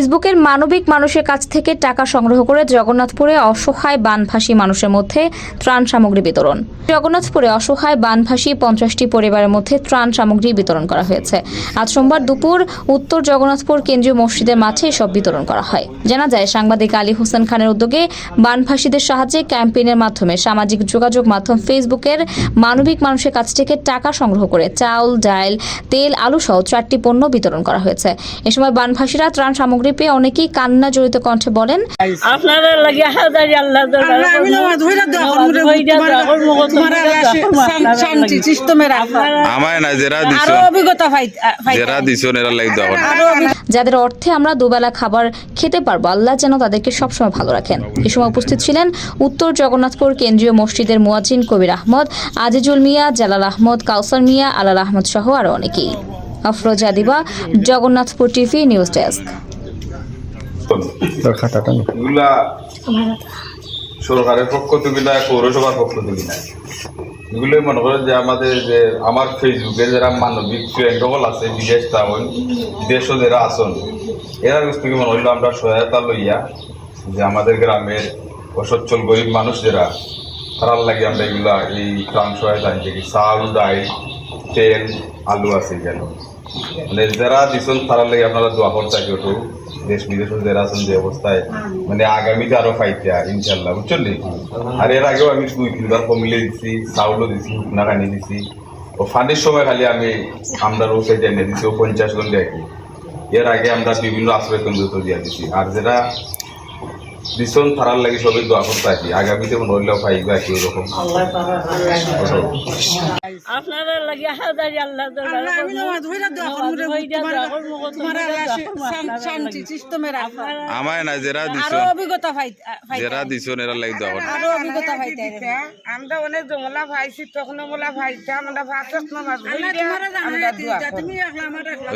ফেসবুকের মানবিক মানুষের কাছ থেকে টাকা সংগ্রহ করে জগন্নাথপুরে অসহায় বানভাসী মানুষের মধ্যে ত্রাণ সামগ্রী বিতরণ। জগন্নাথপুরে অসহায় বানভাসী 50টি পরিবারের মধ্যে ত্রাণ সামগ্রী বিতরণ করা হয়েছে। আজ সোমবার দুপুর উত্তর জগন্নাথপুর কেন্দ্রীয় মসজিদের মাঠে এসব বিতরণ করা হয়। জানা যায়, সাংবাদিক আলী হোসেন খানের উদ্যোগে বানভাসীদের সাহায্যে ক্যাম্পেইনের মাধ্যমে সামাজিক যোগাযোগ মাধ্যম ফেসবুকের মানবিক মানুষের কাছ থেকে টাকা সংগ্রহ করে চাউল, ডাল, তেল, আলু সহ 4টি পণ্য বিতরণ করা হয়েছে। এ সময় বানভাসীরা ত্রাণ সামগ্রী পেয়ে অনেকেই কান্না জড়িত কণ্ঠে বলেন, আপনারা লাগি হাজারি আল্লাহ যাদের অর্থে আমরা দুবেলা খাবার খেতে পারবো, আল্লাহ যেন তাদেরকে সবসময় ভালো রাখেন। এ সময় উপস্থিত ছিলেন উত্তর জগন্নাথপুর কেন্দ্রীয় মসজিদের মুয়াজ্জিন কবির আহমদ, আজিজুল মিয়া, জালাল আহমদ, কাউসার মিয়া, আলাল আহমদ সহ আরো অনেকেই। আফরোজা দিবা, জগন্নাথপুর টিভি নিউজ ডেস্ক। এগুলা সরকারের পক্ষ থেকে না, পৌরসভার পক্ষ থেকে না, এগুলো মনে করেন যে আমাদের যে আমার ফেসবুকে যারা মানবিক ফ্রেন্ড সকল আছে, বিদেশ তেমন দেশও যারা আসন, এরা কাছ থেকে মনে হইলো আমরা সহায়তা লইয়া যে আমাদের গ্রামের অসচ্ছল গরিব মানুষ যারা, তারার লাগে আমরা এগুলা এই ত্রাণ সহায়তা আনছি। চাউল, ডাল, তেল, আলু আছে যেন মানে যারা দিচ্ছেন তারার লাগে আপনারা দোয়া করতে থাকি। ওটু দেশ বিদেশ যারা আছেন যে অবস্থায় মানে আগামীতে আরো পাইতে ইনশাল্লাহ, বুঝছেন। আর এর আগেও আমি 2-3বার কমিলে দিচ্ছি, চাউলও দিচ্ছি, নাকানি দিচ্ছি। ও ফান্ডের সময় খালি আমি আমরা রোসে জেনে দিচ্ছি, ও 50 জন দেখি। এর আগে আমরা বিভিন্ন আশ্রয় কেন্দ্র দিয়ে দিচ্ছি। আর যারা দিচ্ছেন তারার লাগে সবাই দোয়া করতে থাকি, আগামীতে মনে হইলেও পাইবা কি ওরকম। আপনারা লাগি হাজারি আল্লাহ আমায় না যারা দিছো এরা লাগি দোয়া আমরা অনেক জমলা ভাইছি, তখন মোলা ভাইছি আমরা ভাত